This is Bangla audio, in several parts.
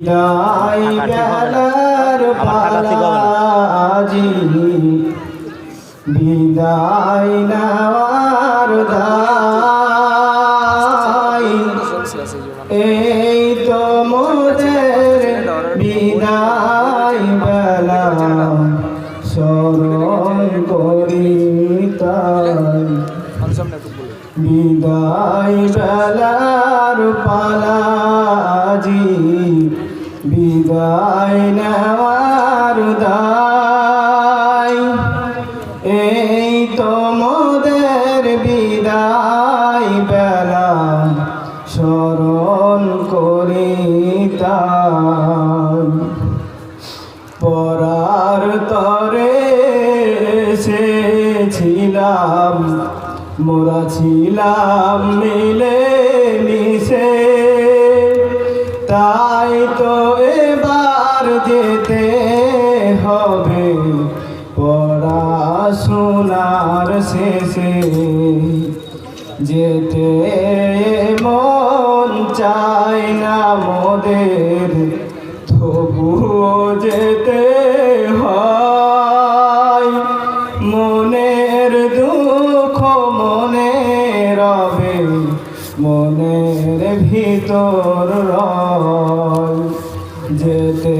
বিদায় বেলার পালাজি বিদায় নেওয়ার দায় এই তো মোদের বিদায় বেলা স্মরণ করি তাই বিদায় বেলার পালাজি বিদায় নেওয়ার দায় এই তো মোদের বিদায় বেলা স্মরণ করি তাই পরার তরে এসেছিলাম মোরা ছিলাম মিলে মিশে তাই তো এবার যেতে হবে পড়াশোনার শেষে যেতে মন চায় না মোদের তবুও যেতে হয় মনের দুঃখ মনে রবে মনের ভিতর রয় যেতে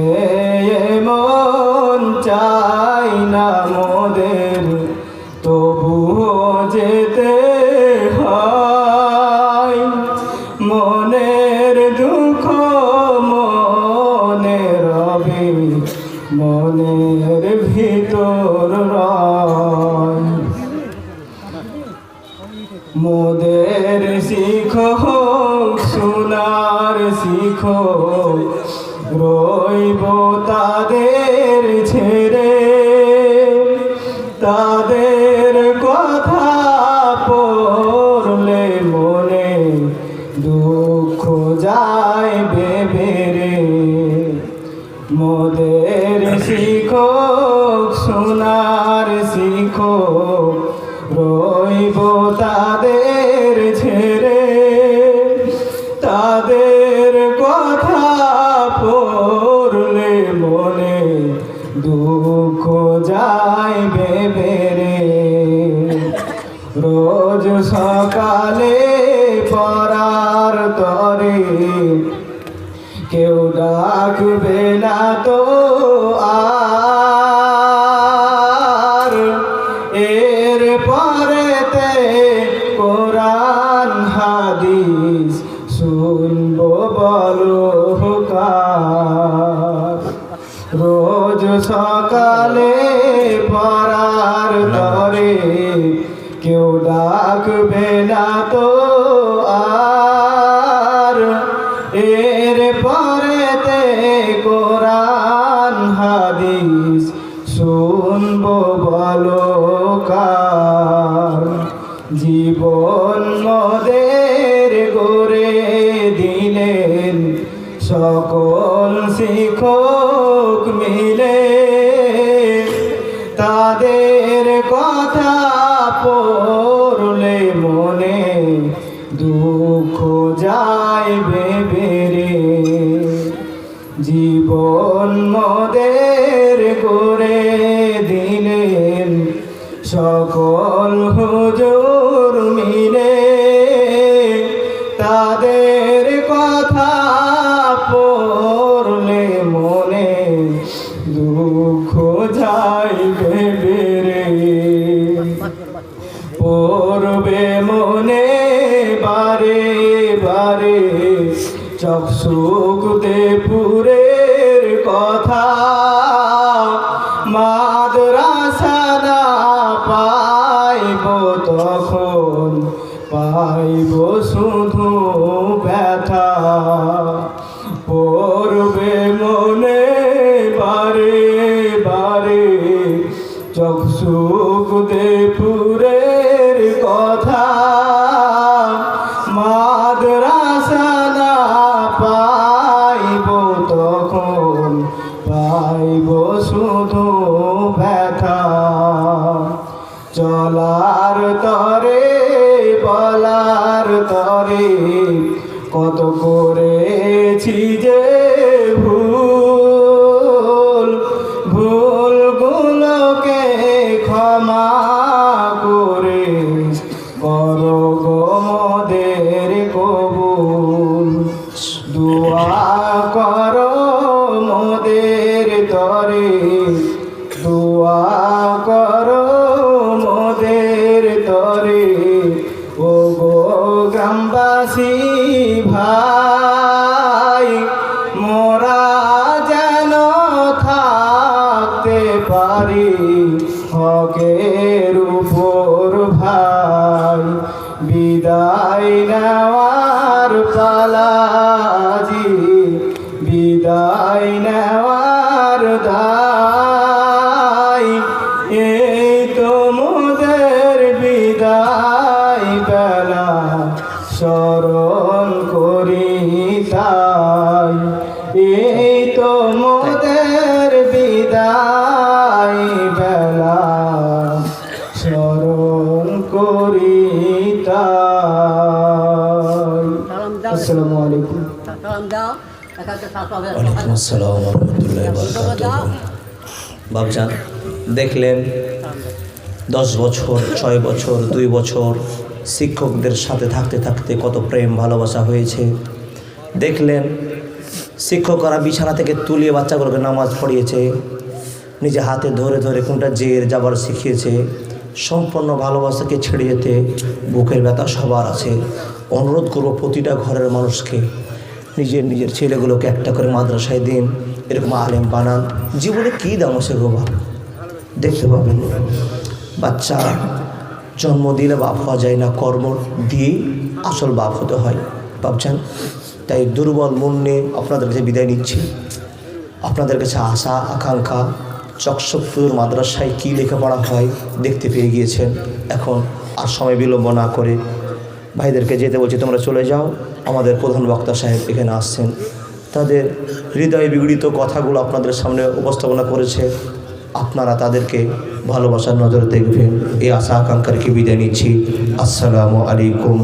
মন চাই না মোদের তবুও যেতে হয় মনের দুঃখ মনে রবে মনের ভিতর রয় মোদের শিখক সোনার শিখক রইব তাদের ছেড়ে তাদের কথা পড়লে মনে দুঃখ যায় বেবেরে মোদের শিখক সোনার শিখক রইব তাদের ছেড়ে তাদের কথা পড়লে মনে দুঃখ যায় বেবেরে রোজ সকালে পড়ার তরে কেউ ডাকবে না তো আর এর পরেতে কোরআন হাদিস শুনবো বলো কার রোজ সকালে পড়ার তরে কেউ ডাকবে না তো আর এর পরেতে কোরআন হাদিস শুনবো বলো কার জীবন মোদের গড়ে দিলেন সকল শিক্ষক মিলে তাদের কথা পড়লে মনে দুঃখ যায় বেবেরে জীবন মোদের গড়ে দিলেন সকল হুজুর মিলে তাদের কথা পড়লে মনে দুঃখ যায় বেবেরে পড়বে মনে বারে বারে চকসুকদেপুরের কথা মাদ্রাসা না পাইব তখন পাইব শুধু ব্যথা পড়বে মনে বারে বারে চকসুকদেপুরের কথা মাদ্রাসা না পাইব তখন পাইব শুধু ব্যথা চলার তরে বলার তরে কত করেছি যে মোরা যেন থাকতে পারি হকের উপর ভাই। বিদায় নেওয়ার পালাজি, বিদায় নেওয়ার দায়। এই তো মোদের বিদায় বেলা স্মরণ করি তাই। এই তো মোদের বিদায় বেলা স্মরণ করি তাই। আসসালামু আলাইকুম। ওয়ালাইকুম আসসালাম ওয়া রাহমাতুল্লাহি ওয়া বারাকাতুহু। বাবজান, দেখলেন 10 বছর, 6 বছর, 2 বছর শিক্ষকদের সাথে থাকতে থাকতে কত প্রেম ভালোবাসা হয়েছে। দেখলেন শিক্ষকরা বিছানা থেকে তুলিয়ে বাচ্চাগুলোকে নামাজ পড়িয়েছে, নিজে হাতে ধরে ধরে কোনটা জের যাবার শিখিয়েছে। সম্পূর্ণ ভালোবাসাকে ছেড়ে যেতে বুকের ব্যথা সবার আছে। অনুরোধ করব প্রতিটা ঘরের মানুষকে নিজের নিজের ছেলেগুলোকে একটা করে মাদ্রাসায় দিন, এরকম আলেম বানান। জীবনে কী দাম আছে গো বাপ, দেখতে পাবেন। বাচ্চা জন্ম দিলে বাপ হওয়া যায় না, কর্ম দিয়েই আসল বাপ হতে হয় ভাবছেন। তাই দুর্বল মন নিয়ে আপনাদের কাছে বিদায় নিচ্ছি। আপনাদের কাছে আশা আকাঙ্ক্ষা চকচকপুর মাদ্রাসায় কী লেখাপড়া হয় দেখতে পেয়ে গিয়েছেন। এখন আর সময় বিলম্ব না করে ভাইদেরকে যেতে বলছি, তোমরা চলে যাও। আমাদের প্রধান বক্তা সাহেব এখানে আসছেন, তাদের হৃদয় বিগড়িত কথাগুলো আপনাদের সামনে উপস্থাপনা করেছে। আপনারা তাদেরকে ভালোবাসার নজরে দেখবেন, এই আশা আকাঙ্ক্ষাকে বিদায় নিচ্ছি। আসসালামু আলাইকুম।